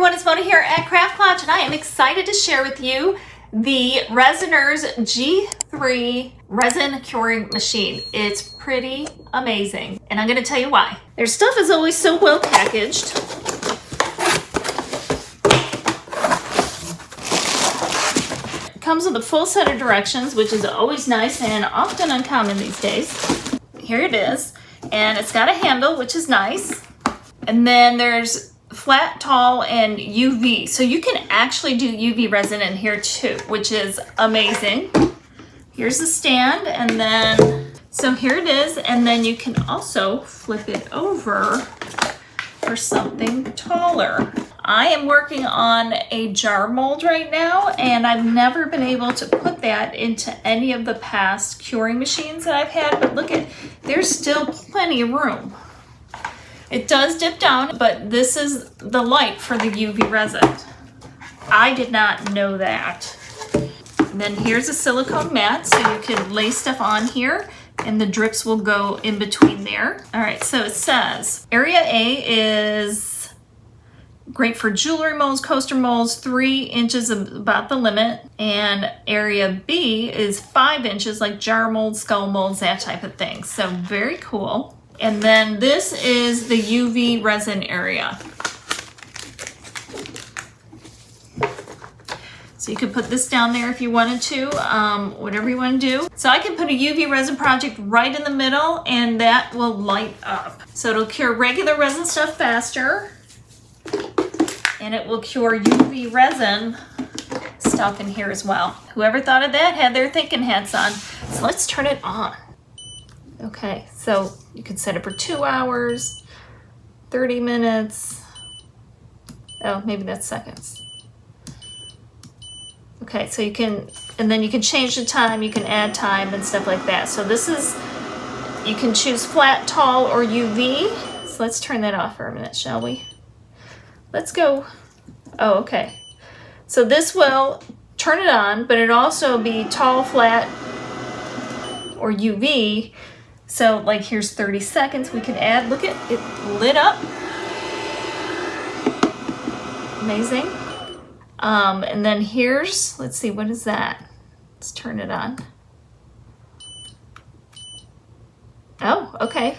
everyone, it's Mona here at Craft Lodge, and I am excited to share with you the Resiners G3 resin curing machine. It's pretty amazing, and I'm going to tell you why. Their stuff is always so well packaged. It comes with a full set of directions, which is always nice and often uncommon these days. Here it is, and it's got a handle, which is nice. And then there's flat, tall, and UV. So you can actually do UV resin in here too, which is amazing. Here's the stand, and then, so here it is, and then you can also flip it over for something taller. I am working on a jar mold right now, and I've never been able to put that into any of the past curing machines that I've had, but look at, there's still plenty of room. It does dip down, but this is the light for the UV resin. I did not know that. And then here's a silicone mat, so you can lay stuff on here and the drips will go in between there. All right, so it says area A is great for jewelry molds, coaster molds, 3 inches is about the limit. And area B is 5 inches, like jar molds, skull molds, that type of thing. So very cool. And then this is the UV resin area. So you could put this down there if you wanted to, whatever you want to do. So I can put a UV resin project right in the middle and that will light up. So it'll cure regular resin stuff faster and it will cure UV resin stuff in here as well. Whoever thought of that had their thinking hats on. So let's turn it on. Okay, so you can set it for 2 hours, 30 minutes. Oh, maybe that's seconds. Okay, so you can, and then you can change the time, you can add time and stuff like that. So this is, you can choose flat, tall, or UV. So let's turn that off for a minute, shall we? Let's go. Oh, okay. So this will turn it on, but it'll also be tall, flat, or UV. So like here's 30 seconds we can add. Look at it lit up. Amazing. And then here's, let's see, what is that? Let's turn it on. Oh, okay.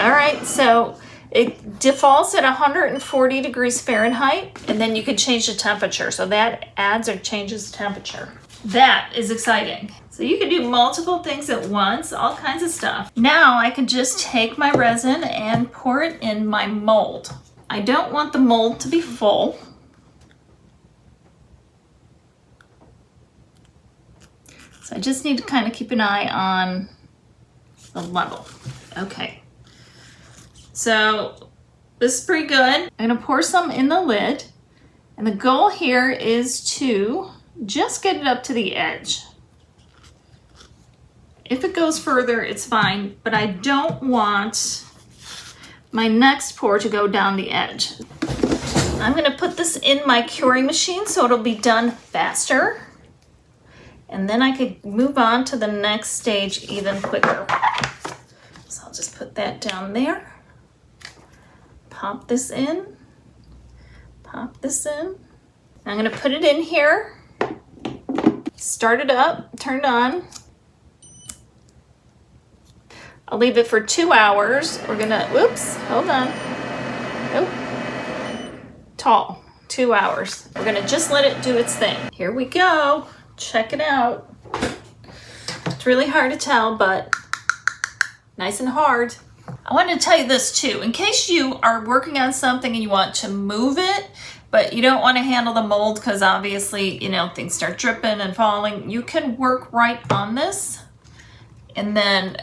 All right, so it defaults at 140 degrees Fahrenheit, and then you can change the temperature. So that adds or changes the temperature. That is exciting. So you can do multiple things at once, all kinds of stuff. Now I can just take my resin and pour it in my mold. I don't want the mold to be full. So I just need to kind of keep an eye on the level. Okay. So this is pretty good. I'm gonna pour some in the lid, and the goal here is to just get it up to the edge. If it goes further, it's fine, but I don't want my next pour to go down the edge. I'm gonna put this in my curing machine so it'll be done faster. And then I could move on to the next stage even quicker. So I'll just put that down there. Pop this in. Pop this in. I'm gonna put it in here. Start it up, turn it on. I'll leave it for 2 hours. We're gonna, whoops, hold on. Oh, tall, 2 hours. We're gonna just let it do its thing. Here we go, check it out. It's really hard to tell, but nice and hard. I wanted to tell you this too, in case you are working on something and you want to move it, but you don't want to handle the mold because obviously, you know, things start dripping and falling. You can work right on this and then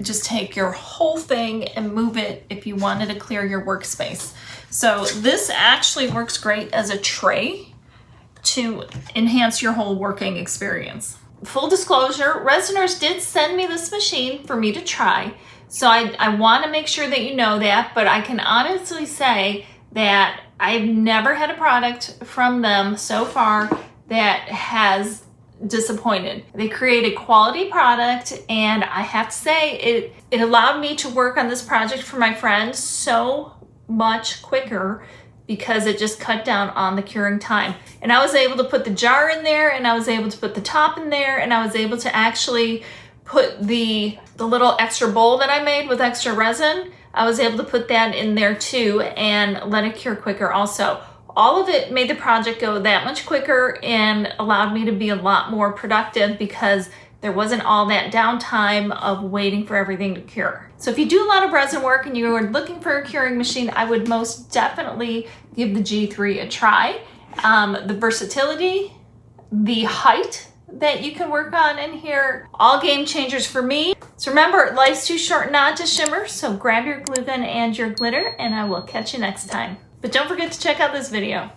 just take your whole thing and move it if you wanted to clear your workspace. So this actually works great as a tray to enhance your whole working experience. Full disclosure, Resiners did send me this machine for me to try. So I want to make sure that you know that, but I can honestly say that I've never had a product from them so far that has disappointed. They create a quality product, and I have to say it allowed me to work on this project for my friend so much quicker because it just cut down on the curing time. And I was able to put the jar in there, and I was able to put the top in there, and I was able to actually put the little extra bowl that I made with extra resin. I was able to put that in there too and let it cure quicker also. All of it made the project go that much quicker and allowed me to be a lot more productive because there wasn't all that downtime of waiting for everything to cure. So if you do a lot of resin work and you are looking for a curing machine, I would most definitely give the G3 a try. The versatility, the height that you can work on in here, all game changers for me. So remember, life's too short not to shimmer, so grab your glue gun and your glitter, and I will catch you next time. But don't forget to check out this video.